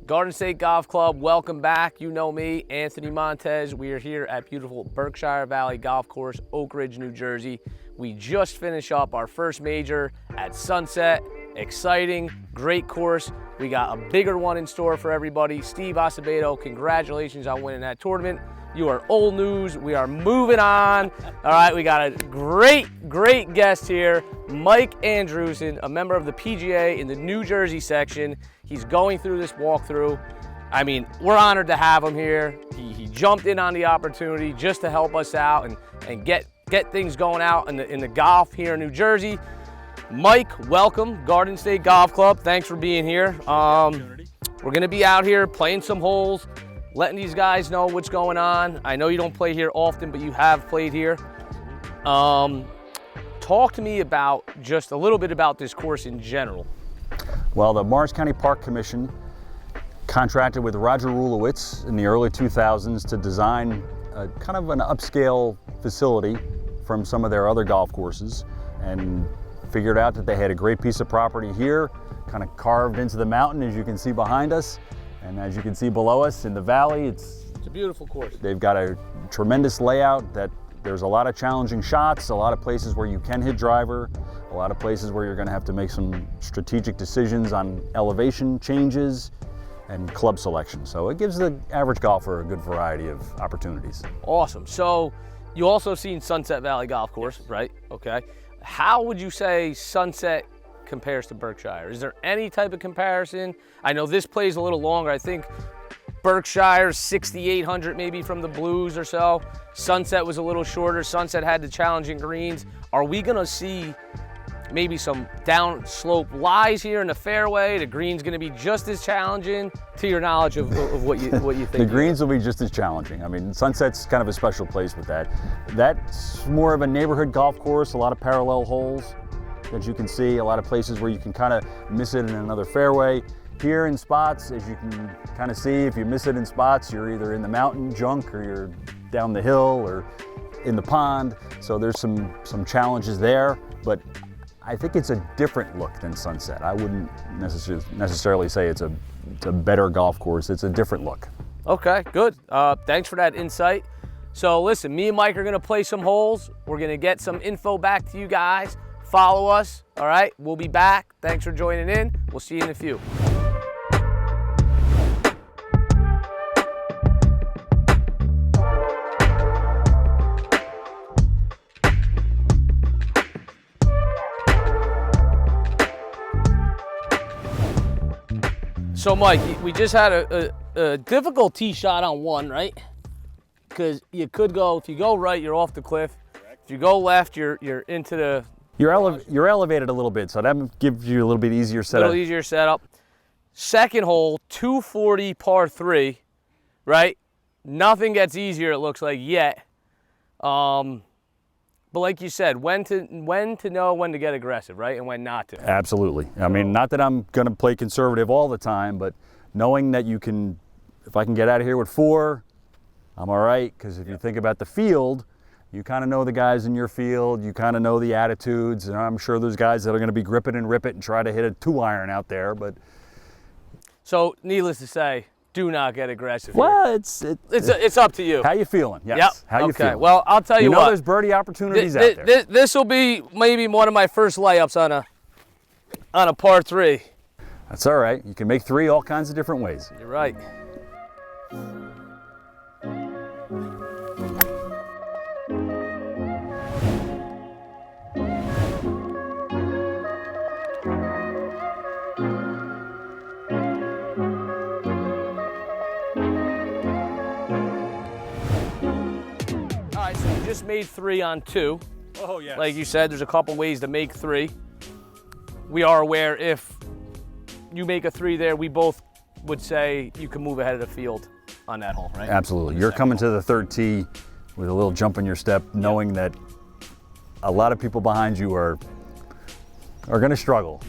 Garden State Golf Club, welcome back. You know me, Anthony Montes. We are here at beautiful Berkshire Valley Golf Course, Oak Ridge, New Jersey. We just finished up our first major at Sunset. Exciting, great course. We got a bigger one in store for everybody. Steve Acevedo, congratulations on winning that tournament. You are old news. We are moving on. All right, we got a great guest here, Mike Andrusin, a member of the PGA in the New Jersey section. He's going through this walkthrough. I mean, we're honored to have him here. He jumped in on the opportunity just to help us out and get things going out in the golf here in New Jersey. Mike, welcome, Garden State Golf Club. Thanks for being here. We're gonna be out here playing some holes, letting these guys know what's going on. I know you don't play here often, but you have played here. Talk to me about just a little bit about this course in general. Well, the Morris County Park Commission contracted with Roger Rulowitz in the early 2000s to design kind of an upscale facility from some of their other golf courses, and figured out that they had a great piece of property here, kind of carved into the mountain, as you can see behind us. And as you can see below us in the valley, it's a beautiful course. They've got a tremendous layout that there's a lot of challenging shots, a lot of places where you can hit driver, a lot of places where you're going to have to make some strategic decisions on elevation changes and club selection. So it gives the average golfer a good variety of opportunities. Awesome. So you also seen Sunset Valley Golf Course, right? Okay. How would you say Sunset compares to Berkshire? Is there any type of comparison? I know this plays a little longer. I think Berkshire's 6,800 maybe from the blues or so. Sunset was a little shorter. Sunset had the challenging greens. Are we gonna see maybe some down slope lies here in the fairway? The green's gonna be just as challenging, to your knowledge of what you think? The greens will be just as challenging. I mean, Sunset's kind of a special place with that. That's more of a neighborhood golf course, a lot of parallel holes that you can see, a lot of places where you can kind of miss it in another fairway. Here in spots, as you can kind of see, if you miss it in spots, you're either in the mountain junk or you're down the hill or in the pond. So there's some challenges there, but I think it's a different look than Sunset. I wouldn't necessarily say it's a better golf course. It's a different look. Okay, good. Thanks for that insight. So listen, me and Mike are gonna play some holes. We're gonna get some info back to you guys. Follow us, all right? We'll be back. Thanks for joining in. We'll see you in a few. So Mike, we just had a difficult tee shot on one, right? Because you could go, if you go right, you're off the cliff. Correct. If you go left, you're into the... You're elevated a little bit, so that gives you a little bit easier setup. A little easier setup. Second hole, 240 par 3, right? Nothing gets easier, it looks like, yet. But like you said, when to know when to get aggressive, right? And when not to. Absolutely. I mean, not that I'm going to play conservative all the time, but knowing that you can, if I can get out of here with 4, I'm all right. Because if you think about the field, you kind of know the guys in your field, you kind of know the attitudes, and I'm sure there's guys that are going to be grip it and rip it and try to hit a 2-iron out there. But so, needless to say, do not get aggressive. Well, here. It's up to you. How you feeling? Yes. Yep. How you feeling? Okay. Well, I'll tell you what. There's birdie opportunities out there. This will be maybe one of my first layups on a par 3. That's all right. You can make 3 all kinds of different ways. You're right. Just made 3 on 2. Oh, yes. Like you said, there's a couple ways to make 3. We are aware if you make a 3 there, we both would say you can move ahead of the field on that hole, right? Absolutely. You're coming to the 3rd tee with a little jump in your step, knowing that a lot of people behind you are going to struggle.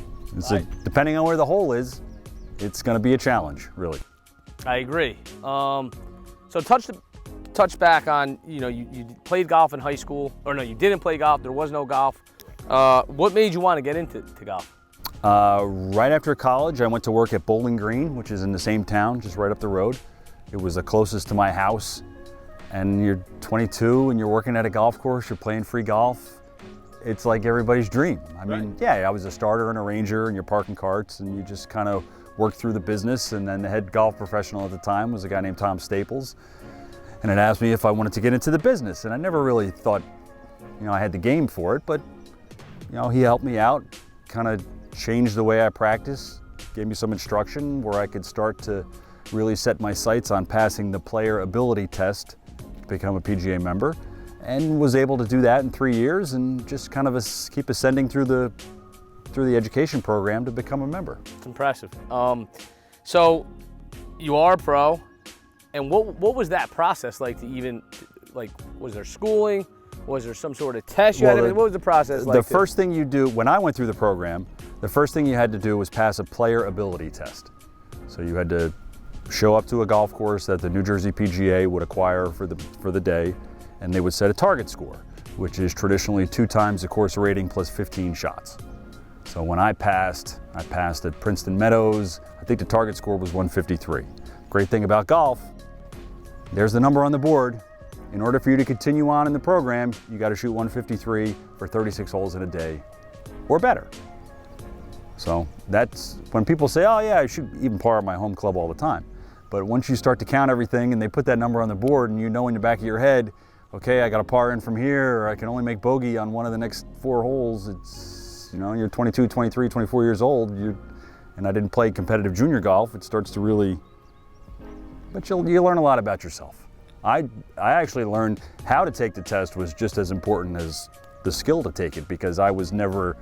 Right. Depending on where the hole is, it's going to be a challenge, really. I agree. So touch back on, you played golf in high school, or no, you didn't play golf, there was no golf. What made you want to get into golf? Right after college, I went to work at Bowling Green, which is in the same town, just right up the road. It was the closest to my house. And you're 22 and you're working at a golf course, you're playing free golf. It's like everybody's dream. I mean, yeah, I was a starter and a ranger and you're parking carts and you just kind of work through the business. And then the head golf professional at the time was a guy named Tom Staples. And it asked me if I wanted to get into the business. And I never really thought, I had the game for it, but, he helped me out, kind of changed the way I practice, gave me some instruction where I could start to really set my sights on passing the player ability test to become a PGA member, and was able to do that in 3 years and just kind of keep ascending through the education program to become a member. It's impressive. So you are a pro, and what was that process like to even, was there schooling? Was there some sort of test you had? What was the process like? The first thing you do, when I went through the program, the first thing you had to do was pass a player ability test. So you had to show up to a golf course that the New Jersey PGA would acquire for the day, and they would set a target score, which is traditionally 2 times the course rating plus 15 shots. So when I passed at Princeton Meadows. I think the target score was 153. Great thing about golf, there's the number on the board. In order for you to continue on in the program, you got to shoot 153 for 36 holes in a day or better. So that's when people say, oh yeah, I should even par at my home club all the time. But once you start to count everything and they put that number on the board and you know in the back of your head, okay, I got to par in from here, or I can only make bogey on one of the next 4 holes. It's, you're 22, 23, 24 years old, and I didn't play competitive junior golf. It starts to really, but you learn a lot about yourself. I actually learned how to take the test was just as important as the skill to take it, because I was never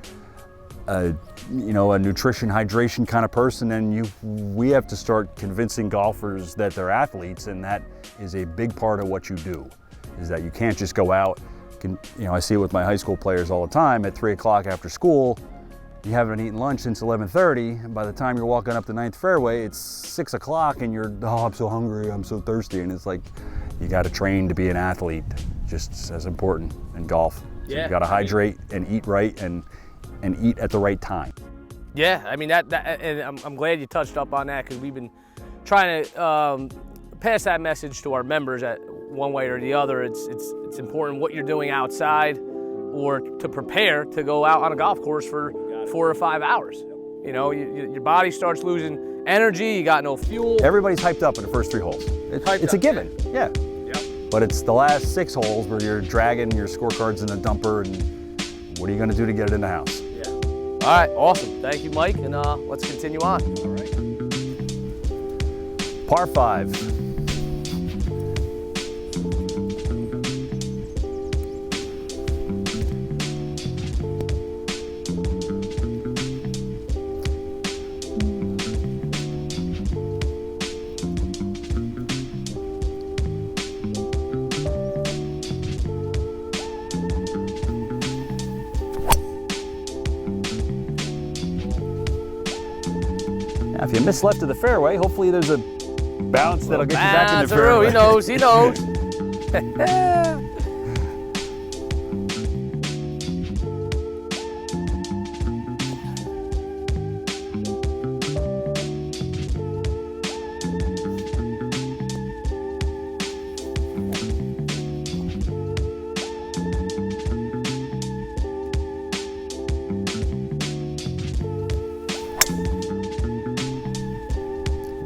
a nutrition, hydration kind of person, and we have to start convincing golfers that they're athletes, and that is a big part of what you do, is that you can't just go out. I see it with my high school players all the time. At 3 o'clock after school, you haven't eaten lunch since 11:30, and by the time you're walking up the 9th fairway, it's 6 o'clock, and I'm so hungry, I'm so thirsty, and it's like, you got to train to be an athlete, just as important in golf. So you got to hydrate and eat right, and eat at the right time. Yeah, I mean and I'm glad you touched up on that, because we've been trying to pass that message to our members that one way or the other. It's important what you're doing outside, or to prepare to go out on a golf course for 4 or 5 hours. Your body starts losing energy. You got no fuel. Everybody's hyped up in the first 3 holes. It's a given. Yeah. But it's the last 6 holes where you're dragging your scorecards in a dumper, and what are you going to do to get it in the house? Yeah. All right. Awesome. Thank you, Mike. And let's continue on. All right. Par 5. If you miss left of the fairway, hopefully there's a bounce that'll get you back in the fairway. He knows.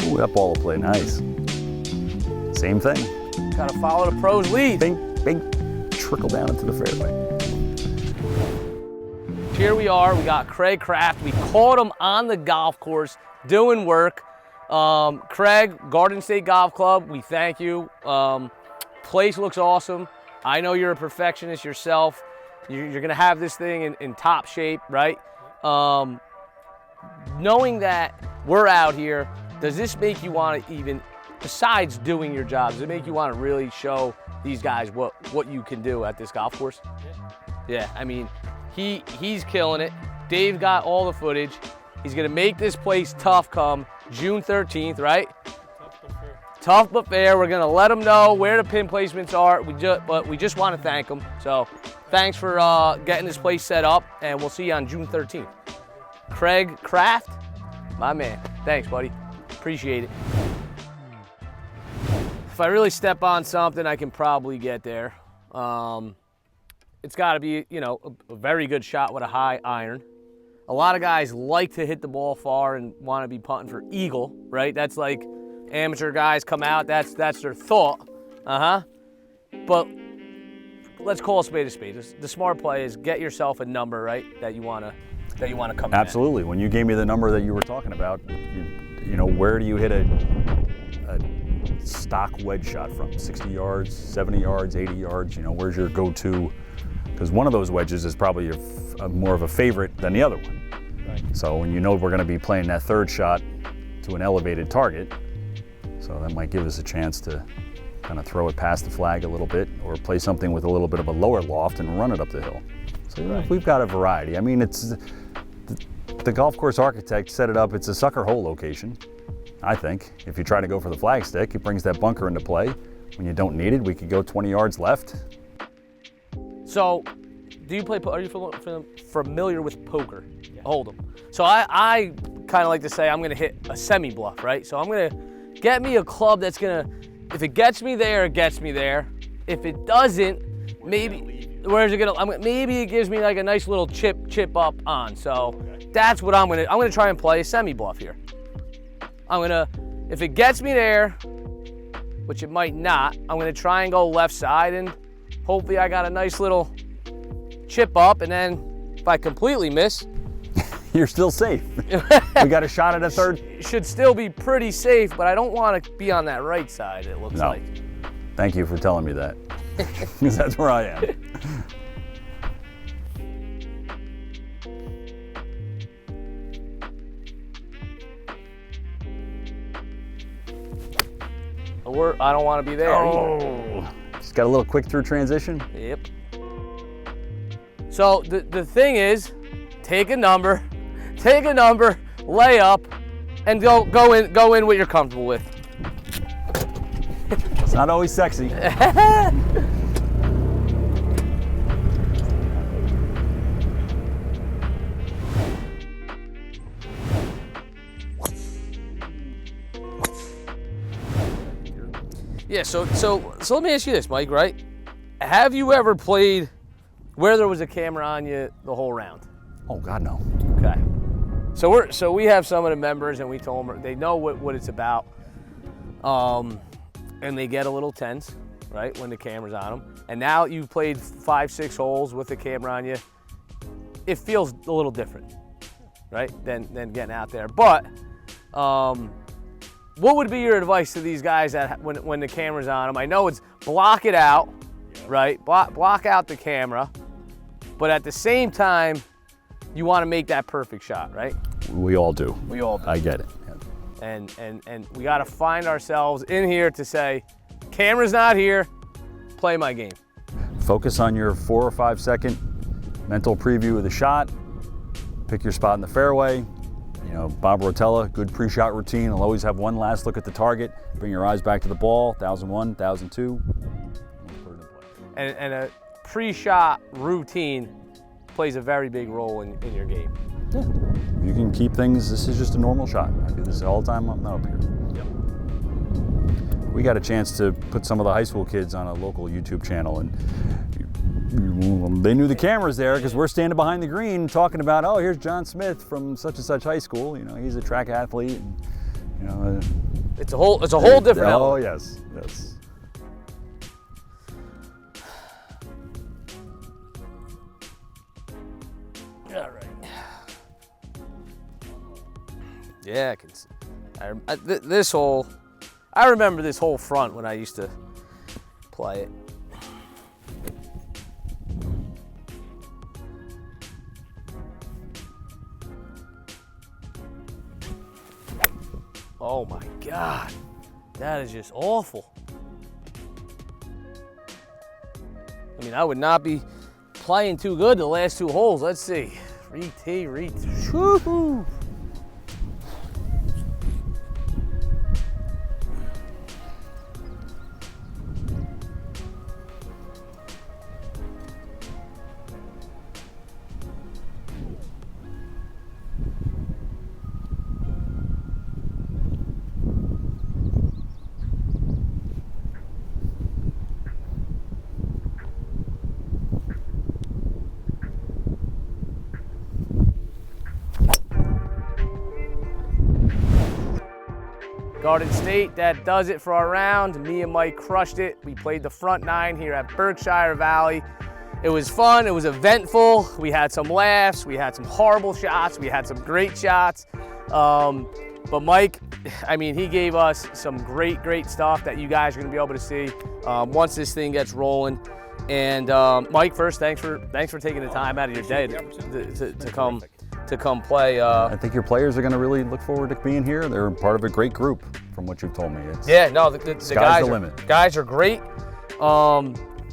Ooh, that ball will play nice. Same thing. Got to follow the pro's lead. Bing, trickle down into the fairway. Here we are. We got Craig Kraft. We caught him on the golf course doing work. Craig, Garden State Golf Club, we thank you. Place looks awesome. I know you're a perfectionist yourself. You're going to have this thing in top shape, right? Knowing that we're out here, does this make you want to even, besides doing your job, does it make you want to really show these guys what you can do at this golf course? Yeah, I mean, he's killing it. Dave got all the footage. He's going to make this place tough come June 13th, right? Tough but fair. We're going to let them know where the pin placements are, but we just want to thank them. So thanks for getting this place set up, and we'll see you on June 13th. Craig Kraft, my man. Thanks, buddy. Appreciate it. If I really step on something, I can probably get there. It's got to be, you know, a very good shot with a high iron. A lot of guys like to hit the ball far and want to be punting for eagle, right? That's like amateur guys come out, that's their thought. But let's call a spade a spade. The smart play is get yourself a number, right, that you want to come in. Absolutely. When you gave me the number that you were talking about, you know, where do you hit a stock wedge shot from? 60 yards, 70 yards, 80 yards? You know, where's your go-to? Because one of those wedges is probably more of a favorite than the other one. Right. So when you know we're going to be playing that third shot to an elevated target, so that might give us a chance to kind of throw it past the flag a little bit, or play something with a little bit of a lower loft and run it up the hill. So right. We've got a variety. I mean, it's the golf course architect set it up. It's a sucker hole location, I think. If you try to go for the flag stick, it brings that bunker into play. When you don't need it, we could go 20 yards left. So, do you play? Are you familiar with poker? Yeah. Hold'em. So I kind of like to say I'm going to hit a semi bluff, right? So I'm going to get me a club that's going to, if it gets me there, it gets me there. If it doesn't, maybe where's it going to? Maybe it gives me like a nice little chip up on. So that's what I'm going to. I'm going to try and play a semi bluff here. I'm going to, if it gets me there, which it might not, I'm going to try and go left side, and hopefully I got a nice little chip up, and then if I completely miss, you're still safe. We got a shot at a third. Should still be pretty safe, but I don't want to be on that right side, it looks like. Thank you for telling me that, because that's where I am. I don't want to be there. Oh, just got a little quick through transition. Yep. So the thing is, take a number, lay up, and go in what you're comfortable with. It's not always sexy. Yeah, so let me ask you this, Mike, right? Have you ever played where there was a camera on you the whole round? Oh, God, no. Okay. So we have some of the members, and we told them they know what it's about, and they get a little tense, right, when the camera's on them. And now you've played 5-6 holes with the camera on you. It feels a little different, right, than getting out there. But what would be your advice to these guys that when the camera's on them? I know it's block it out, right? Block out the camera, but at the same time, you want to make that perfect shot, right? We all do. We all do. I get it. Yeah. And we got to find ourselves in here to say, camera's not here, play my game. Focus on your 4 or 5 second mental preview of the shot. Pick your spot in the fairway. You know, Bob Rotella, good pre-shot routine. He'll always have one last look at the target. Bring your eyes back to the ball. 1001, 1002. And a pre-shot routine plays a very big role in your game. Yeah. You can keep things. This is just a normal shot. I do this all the time. I'm not up here. Yep. We got a chance to put some of the high school kids on a local YouTube channel, and they knew the camera's there because we're standing behind the green talking about, oh, here's John Smith from such and such high school. You know, he's a track athlete. And, you know, it's a whole different element. Oh yes, yes. All right. Yeah, I can see. This hole, I remember this whole front when I used to play it. Oh my God, that is just awful. I mean, I would not be playing too good the last 2 holes. Let's see. Re-tee. Woo-hoo. Garden State, that does it for our round. Me and Mike crushed it. We played the front 9 here at Berkshire Valley. It was fun, it was eventful. We had some laughs, we had some horrible shots, we had some great shots. But Mike, I mean, he gave us some great stuff that you guys are gonna be able to see once this thing gets rolling. And Mike, first, thanks for taking the time out of your day to come play. I think your players are going to really look forward to being here. They're part of a great group, from what you've told me. Yeah, no, the guys are great.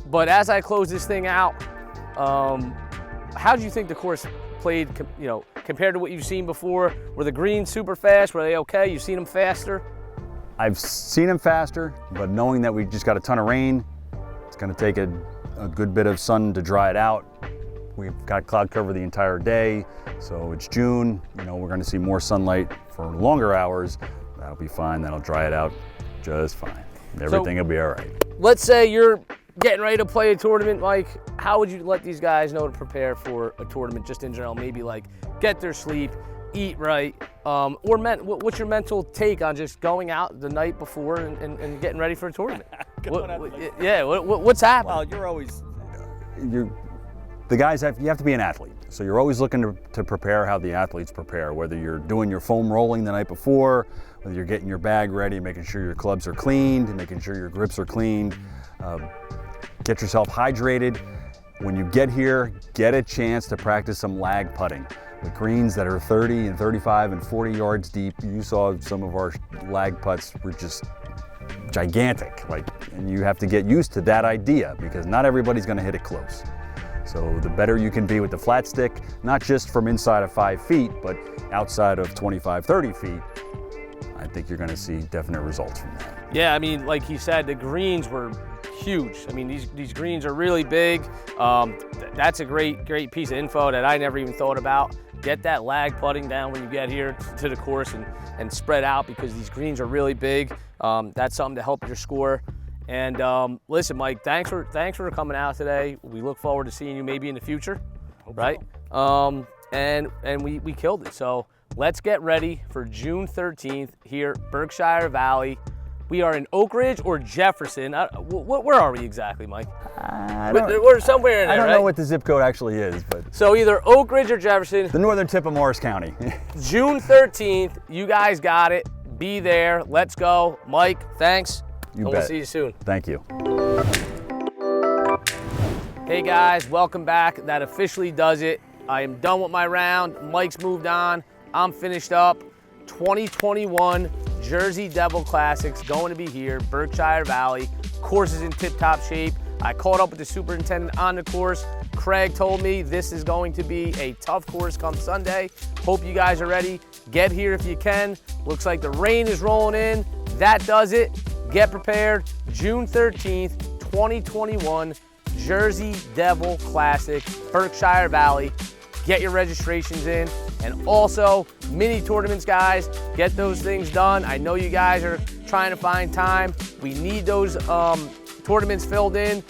But as I close this thing out, how do you think the course played, compared to what you've seen before? Were the greens super fast? Were they okay? You've seen them faster? I've seen them faster, but knowing that we just got a ton of rain, it's going to take a good bit of sun to dry it out. We've got cloud cover the entire day, so it's June. We're going to see more sunlight for longer hours. That'll be fine. That'll dry it out just fine. Everything will be all right. Let's say you're getting ready to play a tournament, Mike. How would you let these guys know to prepare for a tournament just in general? Maybe like get their sleep, eat right, or what's your mental take on just going out the night before and getting ready for a tournament? What's happening? Well, you're always, the guys you have to be an athlete. So you're always looking to prepare how the athletes prepare, whether you're doing your foam rolling the night before, whether you're getting your bag ready, making sure your clubs are cleaned, making sure your grips are cleaned. Get yourself hydrated. When you get here, get a chance to practice some lag putting. With greens that are 30 and 35 and 40 yards deep, you saw some of our lag putts were just gigantic. And you have to get used to that idea because not everybody's going to hit it close. So the better you can be with the flat stick, not just from inside of 5 feet, but outside of 25, 30 feet, I think you're going to see definite results from that. Yeah, I mean, like he said, the greens were huge. I mean, these greens are really big. That's a great piece of info that I never even thought about. Get that lag putting down when you get here to the course and spread out because these greens are really big. That's something to help your score. And listen, Mike, thanks for coming out today. We look forward to seeing you maybe in the future, right? So. And we killed it. So let's get ready for June 13th here, Berkshire Valley. We are in Oak Ridge or Jefferson. Where are we exactly, Mike? We're somewhere in there, I don't know what the zip code actually is, but. So either Oak Ridge or Jefferson. The northern tip of Morris County. June 13th, you guys got it. Be there. Let's go. Mike, thanks. We'll see you soon. Thank you. Hey guys, welcome back. That officially does it. I am done with my round. Mike's moved on. I'm finished up. 2021 Jersey Devil Classics going to be here, Berkshire Valley. Course is in tip-top shape. I caught up with the superintendent on the course. Craig told me this is going to be a tough course come Sunday. Hope you guys are ready. Get here if you can. Looks like the rain is rolling in. That does it. Get prepared. June 13th, 2021, Jersey Devil Classic, Berkshire Valley. Get your registrations in. And also, mini tournaments, guys. Get those things done. I know you guys are trying to find time. We need those tournaments filled in.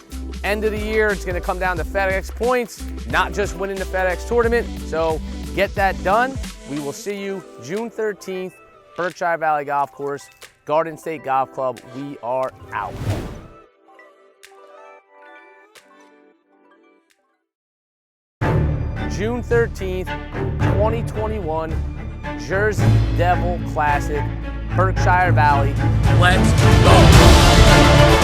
End of the year, it's going to come down to FedEx points, not just winning the FedEx tournament. So get that done. We will see you June 13th, Berkshire Valley Golf Course, Garden State Golf Club. We are out. June 13th, 2021, Jersey Devil Classic, Berkshire Valley. Let's go!